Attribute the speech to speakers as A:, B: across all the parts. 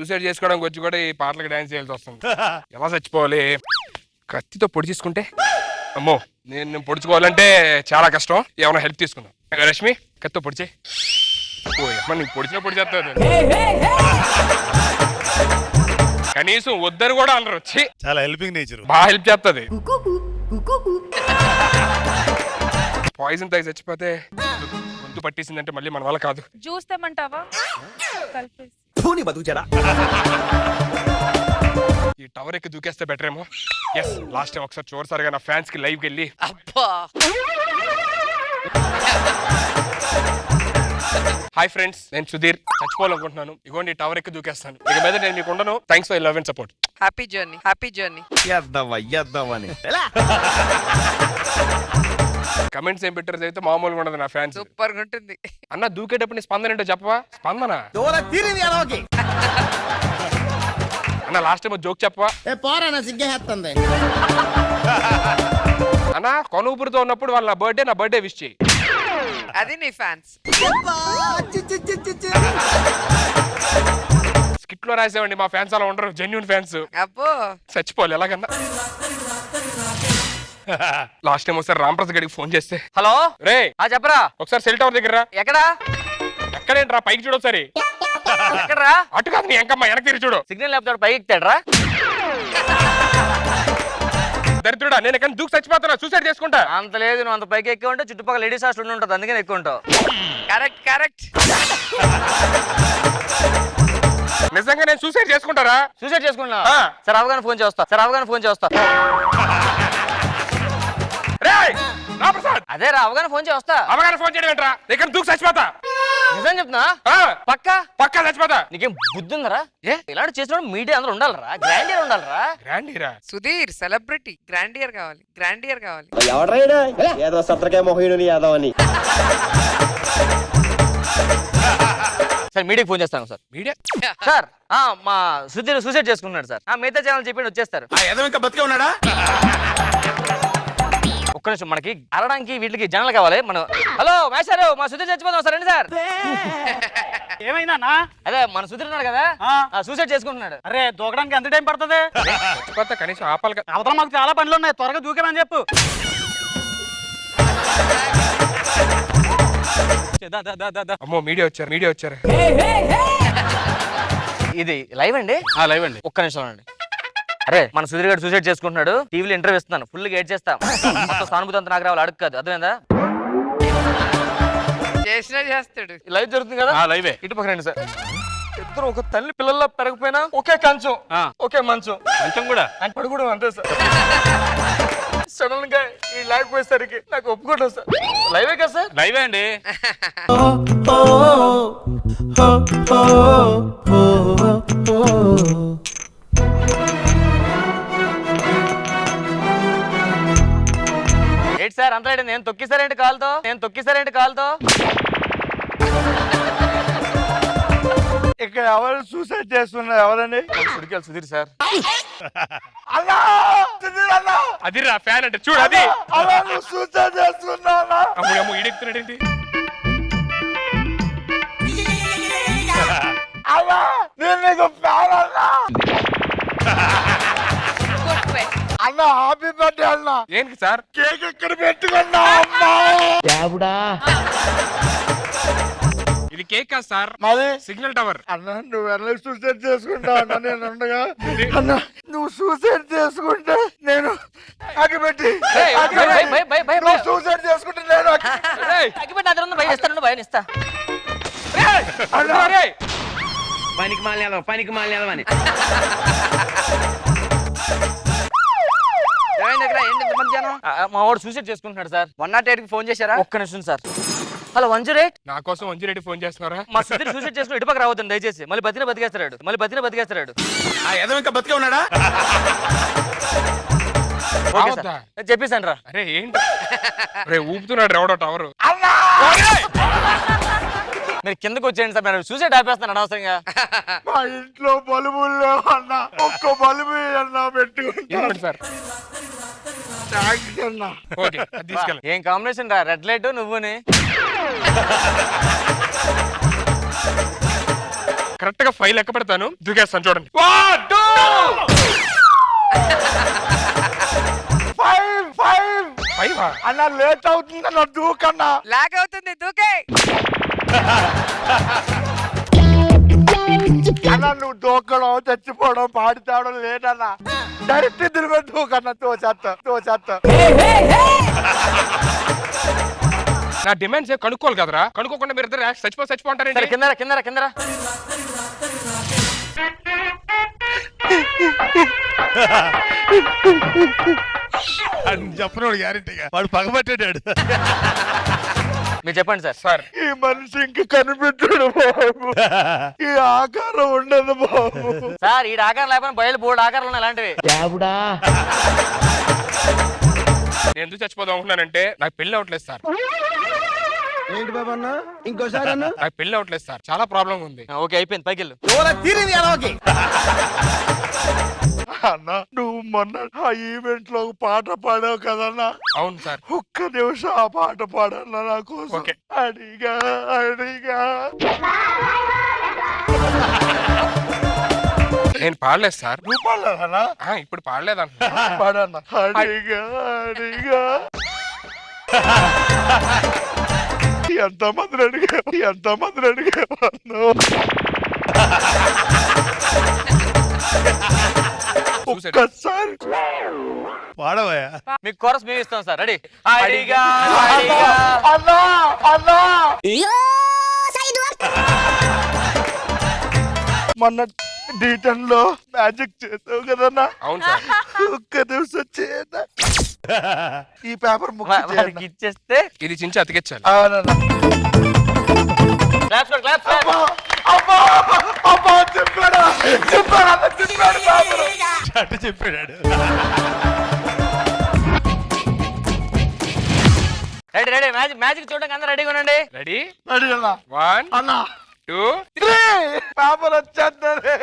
A: Suicide చేసుకోవడానికి వచ్చి కూడా ఈ పాటలకు డాన్స్ చేయాల్సి వస్తుంది. ఎలా చచ్చిపోవాలి? కత్తితో పొడి చేసుకుంటే అమ్మో, నేను పొడుచుకోవాలంటే చాలా కష్టం. ఏమైనా హెల్ప్ తీసుకుందాం. రష్మి కత్తితో పొడిచే. ఓ అమ్మ, నీకు పొడిచినా పొడి చేస్తుంది. కనీసం వద్దని కూడా అనరు. వచ్చి
B: చాలా హెల్పింగ్ నేచర్,
A: బాగా హెల్ప్ చేస్తుంది. పాయిజన్ తాగి చచ్చిపోతే గొంతు పట్టేసిందంటే మళ్ళీ మన వల్ల కాదు.
C: జ్యూస్ తెమ్మంటావా? కలిపేసి
A: ఈ టవర్ ఎక్కి దూకేస్తే బెటర్ ఏమో. ఎస్, లాస్ట్ టైం ఒకసారి చూడసారిగా నా ఫ్యాన్స్ కి లైవ్ వెళ్ళి
D: అబ్బా
A: హాయ్ ఫ్రెండ్స్, నేను సుధీర్. చచ్చిపోవాలనుకుంటున్నాను. ఇగోండి టవర్ ఎక్కి దూకేస్తాను. ఇక మీద నేను మీకు ఉండను. Thanks for love and support.
D: Happy journey, happy journey.
A: Comments ఏం పెట్టారు అయితే మామూలుగా ఉండదు నా ఫ్యాన్స్.
D: సూపర్ గా ఉంటుంది.
A: అన్న దూకేటప్పుడు నీ స్పందన ఏంటో చెప్పవా? స్పందన అన్న లాస్ట్ టైం జోక్ చెప్పవా? అన్న కొనుగుపురితో ఉన్నప్పుడు వాళ్ళ బర్త్డే నా బర్త్డే విష్ చేయి.
D: అది నీ ఫ్యాన్స్.
A: స్కిట్ లో రాసేవండి, మా ఫ్యాన్స్ అలా ఉండరు. Genuine fans.
D: అబ్బో
A: చచ్చిపోవాలి ఎలాగన్నా. లాస్ట్ టైం ఒకసారి రాంప్రసాద్ గడికి ఫోన్ చేస్తే,
D: హలో
A: రే
D: చెప్పరా
A: ఒకసారి సెల్ టవర్ దగ్గర రా.
D: ఎక్కడా?
A: ఎక్కడేంట్రా? పైకి చూడు ఒకసారి.
D: ఎక్కడరా?
A: అటు కాదు నీ ఎంకమ్మ, వెనక్కి తిరిగి చూడు.
D: సిగ్నల్ లేకపోతే పైకి ఎక్కుతాడరా?
A: దరిద్రుడా, నేను ఎక్కడ దూకి చచ్చిపోతున్నా. సూసైడ్ చేసుకుంటా.
D: అంత లేదు, నువ్వు అంత పైకి ఎక్కువ ఉంటే చుట్టుపక్కల లేడీస్ హాస్టల్ ఉంటుంది, అందుకని ఎక్కువ ఉంటావు. Correct correct.
A: నిజంగా నేను సూసైడ్ చేసుకుంటారా?
D: సూసైడ్ చేసుకున్నా. సరే అవగానే ఫోన్ చేస్తా. సరే అవగానే ఫోన్ చేస్తా.
A: రేయ్ రాంప్రసాద్,
D: అదే రా అవగానే ఫోన్ చేస్తా.
A: అవగానే ఫోన్ చేయడం ఏంట్రా? ఇక్కడ దూకి చచ్చిపోతా.
D: నిజం చెప్తున్నా? పక్కా
A: పక్కా చచ్చిపోతా.
D: నీకేం బుద్ధి ఉందరా? ఇలాంటి చేసినప్పుడు మీడియా అందరూ ఉండాలరా, గ్రాండియర్ ఉండాలరా.
A: గ్రాండీరా
D: సుధీర్ సెలబ్రిటీ, గ్రాండియర్ కావాలి, గ్రాండియర్ కావాలి.
E: ఏదో సత్రకే మొహీనుని యాదవ్ అని.
D: సార్ మీడియాకి ఫోన్ చేస్తాను సార్.
A: మీడియా
D: సార్ మా సుధీర్ సూసైడ్ చేసుకున్నాడు సార్. మిగతా ఛానల్ చెప్పి వచ్చేస్తారు.
B: ఇంకా బతికే ఉన్నాడా?
D: ఒక్క నిమిషం, మనకి అరడానికి వీటికి జనాలు కావాలి. మనం హలో మేషారు, మా సుధీర్ చచ్చిపోతాం సార్. రండి సార్.
F: ఏమైనా?
D: అదే మన సుధీర్ ఉన్నాడు కదా, సూసైడ్ చేసుకుంటున్నాడు.
F: అరే దూకడానికి ఎంత టైం పడుతుంది?
A: చచ్చిపోతా కనీసం ఆపాలి కదా.
F: అవతల మాకు చాలా పనులు ఉన్నాయి, త్వరగా దూకేమని చెప్పు.
A: అమ్మో మీడియా వచ్చారు, మీడియా వచ్చారు.
D: ఇది లైవ్ అండి?
A: లైవ్ అండి.
D: ఒక్క నిమిషం అండి. అరే మన సుధీర్ గారు సూసైడ్ చేసుకుంటున్నాడు. టీవీలో ఇంటర్వ్యూ ఇస్తున్నాను. ఫుల్ గా ఏడ్ చేస్తాం. మొత్తం సానుభూతి అంతా నాకు రావాలి, అడుగు కాదు. అర్థమైందా? చేసినా చేస్తాడు. లైవ్ జరుగుతుంది కదా.
A: లైవే.
D: ఇటు పక్క రండి సార్. ఇద్దరు ఒక తల్లి పిల్లల్లో పెరగపోయినా ఒకే కంచం, ఒకే మంచం.
A: కొంచెం కూడా
D: అని పడుకోవడం అంతే సార్. సడన్ గా ఈ లేకపోయేసరికి నాకు ఒప్పుకోవడం సార్. లైవే కదా సార్?
A: లైవే అండి.
D: ఏంటి సార్ అంతా? నేను తొక్కిసారేంటి కాలుతో? నేను తొక్కిసారేంటి కాలుతో?
B: ఇక్కడ ఎవరు సూసైడ్ చేస్తున్నారు? ఎవరండి?
D: సుడికాయలు సుధీర్ సార్.
B: అన్నా సుధీర్ అన్నా,
A: అది రా ఫ్యాన్ అంటే చూడు. అది
B: అన్నా నువ్వు సూసైడ్ చేస్తున్నా?
A: అమ్ము అమ్ము ఈడెక్కుతున్నాడేంటి?
B: అన్నా నేను నీకు ఫ్యాన్ అన్నా. అన్నా హ్యాపీ బర్త్డే అన్నా.
A: ఏంటి సార్?
B: కేక్ ఎక్కడ పెట్టుకున్నా అమ్మా?
A: ఇది కేక్ కాదు సార్,
B: మరి
A: సిగ్నల్ టవర్.
B: అన్నా నువ్వు ఎలా సూసైడ్ చేసుకుంటా అన్నా? నేను ఉండగా అన్నా నువ్వు సూసైడ్ చేసుకుంటే నేను అగ్గిపెట్టి నువ్వు సూసైడ్ చేసుకుంటే నేను
D: భయం ఇస్తా.
E: పనికి మాలిన అని.
D: మా వాడు సూసైడ్ చేసుకుంటున్నాడు సార్. 108 కి ఫోన్ చేశారా? ఒక్క నిమిషం సార్. హలో 108.
A: నా కోసం మంజురెడ్డి ఫోన్ చేస్తున్నారా?
D: మా సుధీర్ సూసైడ్ చేసుకుని ఇటుపక్క రావద్దండి దయచేసి. మళ్ళీ బతికేస్తాడు.
B: ఏదో ఇంకా బతికే ఉన్నాడా?
D: చెప్పేసాను రా.
A: అరే ఏంటి రే ఊపుతున్నాడు ఎవడో టవర్.
D: మీరు కిందకు వచ్చేయండి సార్. నేను సూసైడ్ ఆపేస్తాను అనవసరంగా.
B: మా ఇంట్లో బల్బులు లేవు అన్న, ఒక్క బల్బు అన్నా పెట్టుకుంటాను
A: సార్. ఓకే అది తీసుకెళ్ళండి.
D: ఏం కాంబినేషన్ రా, రెడ్ లైట్ నువ్వుని.
A: కరెక్ట్ గా 5 లెక్క పెడతాను, దూకేస్తాను చూడండి. 1 2 5
B: అన్న లేట్ అవుతుంది అన్న దూకన్నా.
C: లాగ్ అవుతుంది దూకే.
B: అన్న నువ్వు దూకడం చచ్చిపోవడం పాడి తేవడం లేదన్నా. డైరెక్ట్ ఇద్దరు మీద దూకన్నా. తోచేత్తా
A: నా డిమాండ్స్ కనుక్కోవాలి కదరా, కనుక్కోకుండా మీరు ఇద్దరు చచ్చిపోంటారండి.
D: సరే కిందరా కిందరా కిందరా.
G: చెప్పినోడు గ్యారెంటీగా వాడు పగబట్టాడు.
D: మీరు చెప్పండి సార్.
A: సార్
B: ఈ మనిషి ఇంక కనిపెట్టాడు బాబు. ఈ ఆకారం ఉండదు బాబు.
D: సార్ ఈ ఆకారం లేకపోయినా బయలు బోర్డు ఆకారాలు ఉన్నాయి అలాంటివి.
A: నేను ఎందుకు చచ్చిపోదాం అనుకున్నానంటే నాకు పెళ్లి అవ్వట్లేదు సార్.
E: ఏంటి బాబు అన్న ఇంకోసారి అన్న
A: నాకు పెళ్లి అవ్వట్లేదు సార్, చాలా ప్రాబ్లం ఉంది.
D: ఓకే అయిపోయింది, పైకి వెళ్ళు.
B: అన్న నువ్వు మొన్న ఆ ఈవెంట్ లో ఒక పాట పాడావు కదన్నా.
A: అవును సార్.
B: ఒక్క నిమిషం ఆ పాట పాడన్నా నా కోసం.
A: ఓకే.
B: అడిగా
A: నేను పాడలేదు సార్.
B: నువ్వు పాడలేదన్నా?
A: ఇప్పుడు పాడలేదన్న.
B: పాడన్నా. అడిగా ఎంతమందిని అడిగాను. ఒక్కసారి
G: వాడవయ్యా.
D: మీకు కోరస్ మేము ఇస్తాం సార్. రెడీ. అడిగా
B: అన్నా మొన్న D10 లో మ్యాజిక్ చేసావు కదన్నా.
A: అవును సార్.
B: ఒక్క నిమిషం చేయన్నా. ఈ పేపర్
D: వారికి ఇచ్చేస్తే
A: ఇది చించి అతికించాలి.
D: క్లాప్స్ కొట్టు, క్లాప్స్.
G: చట్ట చెప్పాడు.
D: Ready ready. మ్యాజిక్ చూడడానికి అందరూ రెడీగా ఉండండి.
A: రెడీ
B: అన్నా
A: 1
B: అన్నా
A: 2
B: పేపర్ వచ్చేస్తుంది.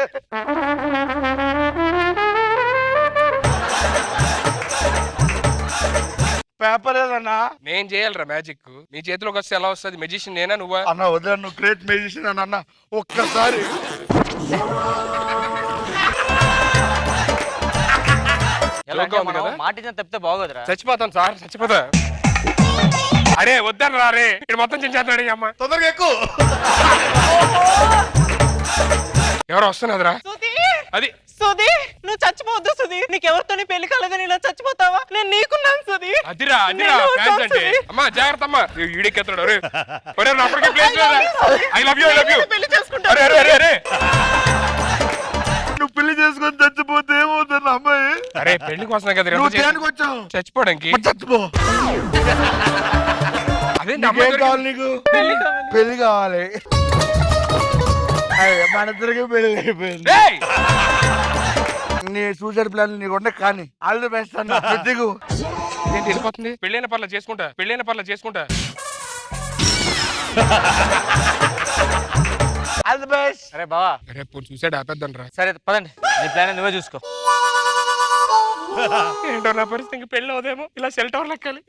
B: పేపర్ ఏదన్నా.
A: నేను చేయాలరా మ్యాజిక్. నీ చేతిలోకి వస్తే ఎలా వస్తుంది? మెజిషియన్ నేనా నువ్వా?
B: అన్న వదిలే, నువ్వు గ్రేట్ మ్యూజిషియన్ అని అన్న. ఒక్కసారి
D: ఎలా అంటే
A: జోక్గా ఉంది
D: మనం
A: కదా?
D: మాట ఇచ్చిన తప్పితే బాగోదురా.
A: చచ్చిపోతాను సార్, చచ్చిపోతా. అరే వద్దాను రా రే, ఇక్కడ మొత్తం చించేస్తాడు అమ్మ.
G: తొందరగా ఎక్కువ.
A: ఎవరో వస్తున్నదిరా. అది
F: సుధీ నువ్వు చచ్చిపోవద్దు సుధీ. నీకెవరితోని పెళ్లి కాలేదని ఇలా చచ్చిపోతావా? నేను నీకున్నాను సుధీ.
A: అదిరా ఫ్యాన్స్ అంటే. అమ్మా జాగ్రత్త అమ్మా, ఈడికెత్తాడు. అరే ఒరే నా అప్పటికే ప్లేస్ లేదా? ఐ లవ్ యూ
F: పెళ్లి చేసుకుంటా.
A: అరే అరే అరే అరే.
B: నువ్వు పెళ్లి చేసుకొని చచ్చిపోతే ఏమవుతుంది అమ్మాయి?
A: అరే పెళ్లి కోసమే కదా
B: నువ్వు దేనికి వచ్చావు?
A: చచ్చిపోవడానికి.
B: చచ్చిపో.
A: అదేంటి
B: నీకేం
A: అమ్మాయి
B: కావాలి నీకు? పెళ్లి కావాలి. మన ఇద్దరికి పెళ్లి అయిపోయింది.
A: ఏయ్!
B: నీ సూసైడ్ ప్లాన్ నీకుంటే కానీ ఆల్ ది బెస్ట్ అన్న. దిగు.
A: ఏంటి వెళ్ళిపోతుంది? పెళ్ళైన పర్లేదు చేసుకుంటా.
B: All the best.
D: అరే బావా,
A: అరే పోనీ సూసైడ్ ఆపేద్దాం రా.
D: సరే పదండి. నీ ప్లాన్ నువ్వే చూసుకో.
A: ఏంటో నా పరిస్థితి, పెళ్ళి అవుదేమో. ఇలా సెల్ టవర్ లెక్కాలి.